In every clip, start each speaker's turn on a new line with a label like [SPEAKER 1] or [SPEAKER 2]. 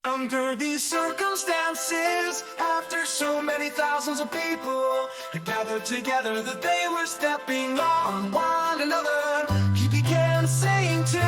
[SPEAKER 1] Under these circumstances, after so many thousands of people had gathered together, that they were stepping on one another, he began saying to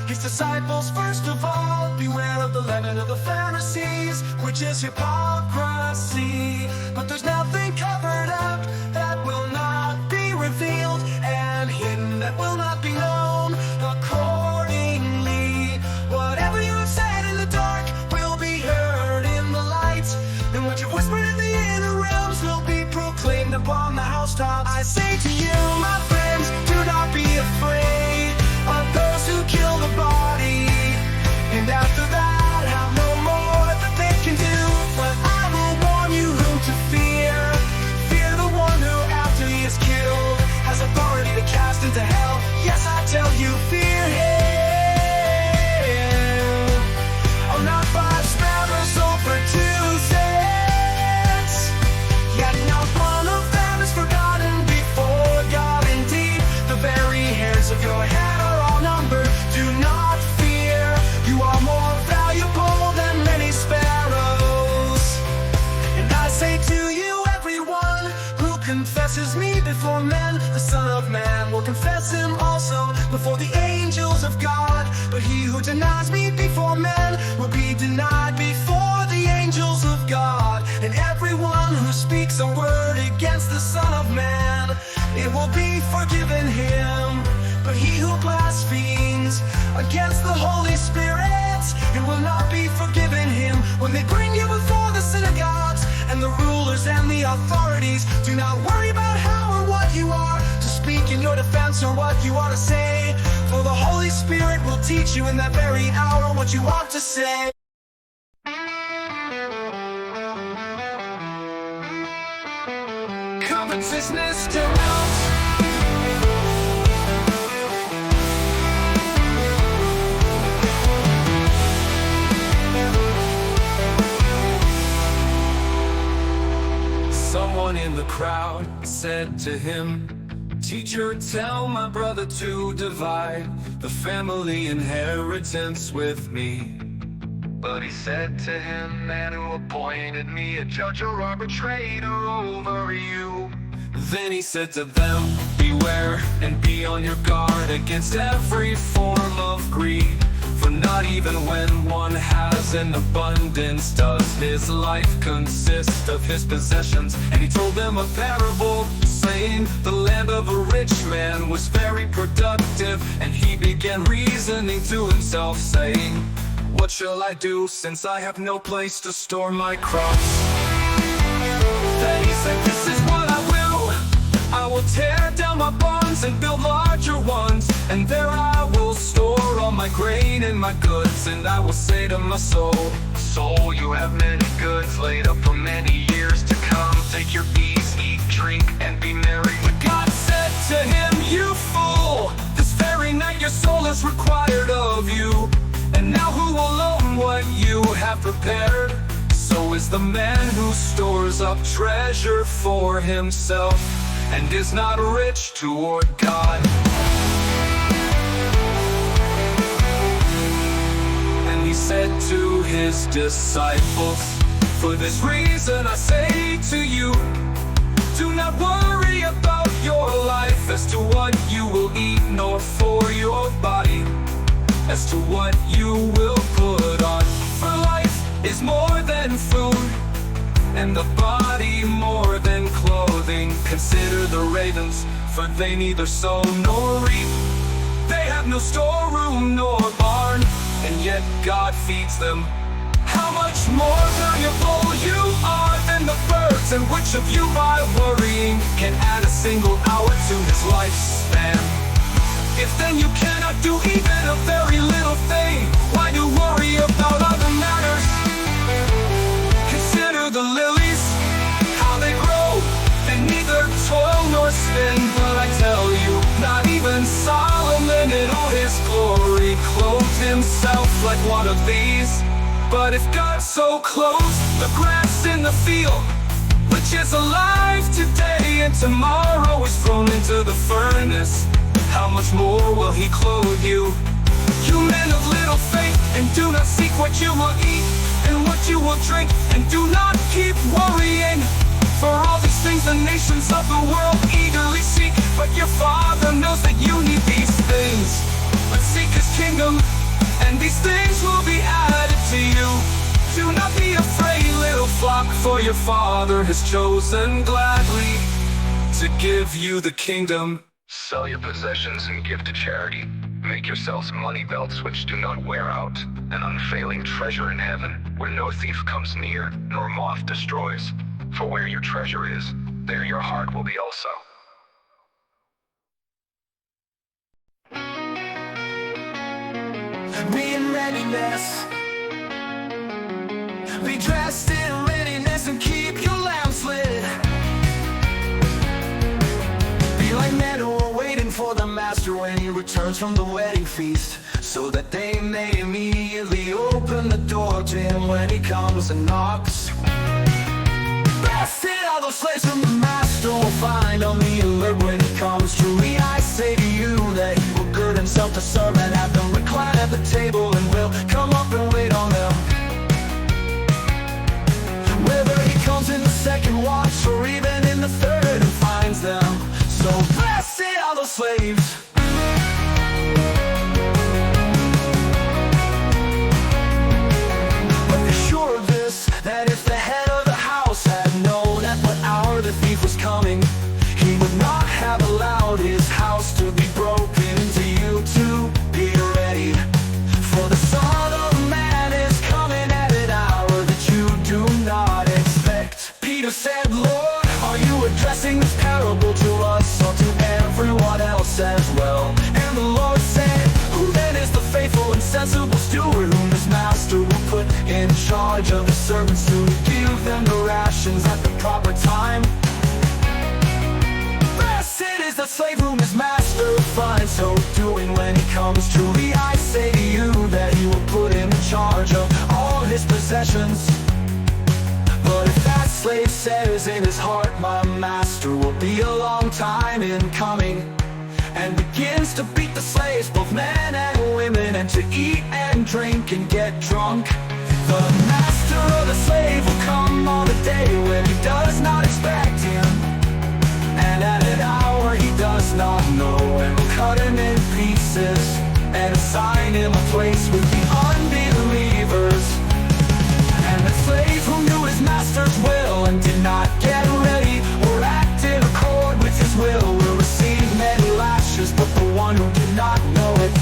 [SPEAKER 1] his disciples, first of all, beware of the leaven of the Pharisees, which is hypocrisy. But there's nothing covered up that will not be revealed, and hidden that will not be known. Accordingly, whatever you have said in the dark will be heard in the light, and what you whispered in the inner realms will be proclaimed upon the housetops. I say to you, my friends, do not be afraid of those who kill the body, and after that have no more that they can do. But I will warn you whom to fear. Fear the one who, after he is killed, has authority to cast into hell. Yes, I tell you, fear him. Oh, not 5 sparrows sold for 2 cents, yet not one of them is forgotten before God. Indeed, the very hairs of your head are all numbered. Do not fear, you are more valuable than many sparrows. And I say to you, everyone who confesses me before men, the Son of Man will confess him also before the angels of God. But he who denies me before men will be denied before the angels of God. And everyone who speaks a word against the Son of Man, it will be forgiven him. But he who blasphemes against the Holy Spirit, it will not be forgiven him. When they bring you before the synagogues and the rulers and the authorities, do not worry about how or what you are to speak in your defense or what you ought to say, for the Holy Spirit will teach you in that very hour what you ought to say. Covetousness, denounced. Someone in the crowd said to him, "Teacher, tell my brother to divide the family inheritance with me." But he said to him, "Man, who appointed me a judge or arbitrator over you?" Then he said to them, "Beware and be on your guard against every form of greed. For not even when one has an abundance does his life consist of his possessions." And he told them a parable, saying, "The land of a rich man was very productive, and he began reasoning to himself, saying, what shall I do, since I have no place to store my crops?" Then he said, "This is what I will tear down my barns and build larger ones, and there I will store all my grain and my goods. And I will say to my soul, soul, you have many goods laid up for many years to come. Take your ease, eat, drink, and be merry." But God said to him, "You fool, this very night your soul is required of you. And now who will own what you have prepared? So is the man who stores up treasure for himself and is not rich toward God." And he said to his disciples, "For this reason I say to you, do not worry about your life as to what you will eat, nor for your body as to what you will put on. For life is more than food, and the body more than clothing. Consider the ravens, for they neither sow nor reap. They have no storeroom nor barn, and yet God feeds them. How much more valuable you are than the birds, and which of you by worrying can add a single hour to his lifespan? If then you cannot do even a very little thing, why do worry about other matters? Consider the lilies, how they grow, they neither toil nor spin. But I tell you, not even Solomon in all his glory clothed himself like one of these. But if God so clothes the grass in the field, which is alive today and tomorrow is thrown into the furnace, how much more will he clothe you? You men of little faith, and do not seek what you will eat, you will drink, and do not keep worrying. For all these things the nations of the world eagerly seek, but your Father knows that you need these things. But seek His kingdom, and these things will be added to you. Do not be afraid, little flock, for your Father has chosen gladly to give you the kingdom.
[SPEAKER 2] Sell your possessions and give to charity. Make yourselves money belts which do not wear out, an unfailing treasure in heaven, where no thief comes near, nor moth destroys. For where your treasure is, there your heart will be also.
[SPEAKER 1] Be in readiness. Be dressed in readiness and keep your lamps lit. Be like men who are waiting for the master when he returns from the wedding feast, so that they may immediately open the door to him when he comes and knocks. Blessed are those slaves whom the master will find on the alert when he comes. Truly I say to you that he will gird himself to serve and have them recline at the table, and will come up and wait on them. Whether he comes in the second watch or even in the third and finds them. So blessed are those slaves. But be sure of this, that if the head of the house had known at what hour the thief was coming, he would not have allowed his house to be broken into. You to be ready, for the Son of Man is coming at an hour that you do not expect. Peter said, Lord, are you addressing this parable to us or to everyone else as well? And the Lord said, who then is the faithful and sensible steward whom his master will put in charge of the servants to give them the rations at the proper time? Blessed is the slave whom his master finds so doing when he comes. Truly I say to you that he will put him in charge of all his possessions. But if that slave says in his heart, my master will be a long time in coming, and begins to beat the slaves, both men and women, and to eat and drink and get drunk, the master of the slave will come on a day when he does not expect him, and at an hour he does not know, and will cut him in pieces and assign him a place with the unbelievers. And the slave who knew his master's will and did not get ready or act in accord with his will receive many lashes. But the one who did not know it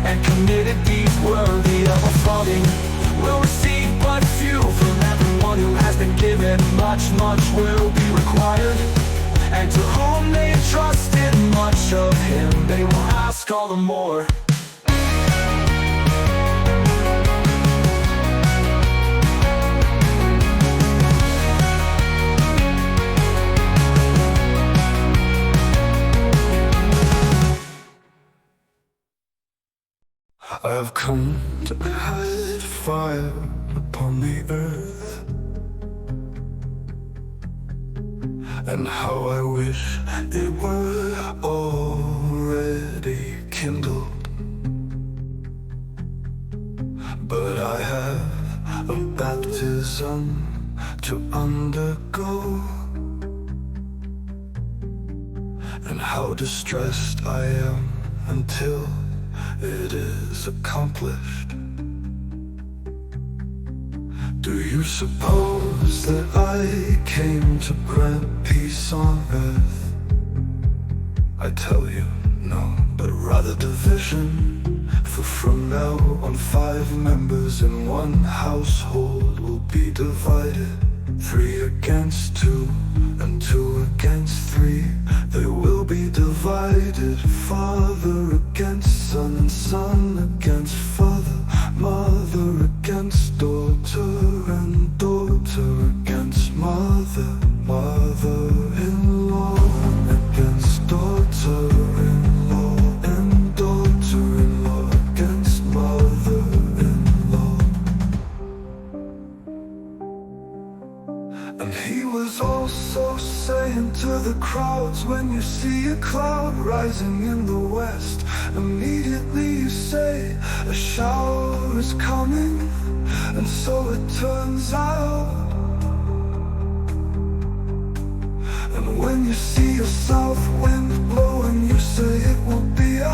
[SPEAKER 1] and committed deeds worthy of a flogging will receive but few. From everyone who has been given much, much will be required, and to whom they entrusted much of him, they will ask all the more.
[SPEAKER 3] I have come to hide fire upon the earth, and how I wish it were already kindled. But I have a baptism to undergo, and how distressed I am until it is accomplished. Do you suppose that I came to grant peace on earth? I tell you, no, but rather division. For from now on 5 members in one household will be divided, 3 against 2 and 2 against 3. They will be divided, father against son and son against father, mother against daughter and daughter against mother, mother-in-law against daughter-in-law, and daughter-in-law against mother-in-law. And he was also saying to the crowds, when you see a cloud rising in the west, immediately you say, a shower is coming, and so it turns out. And when you see a south wind blowing, you say it will be a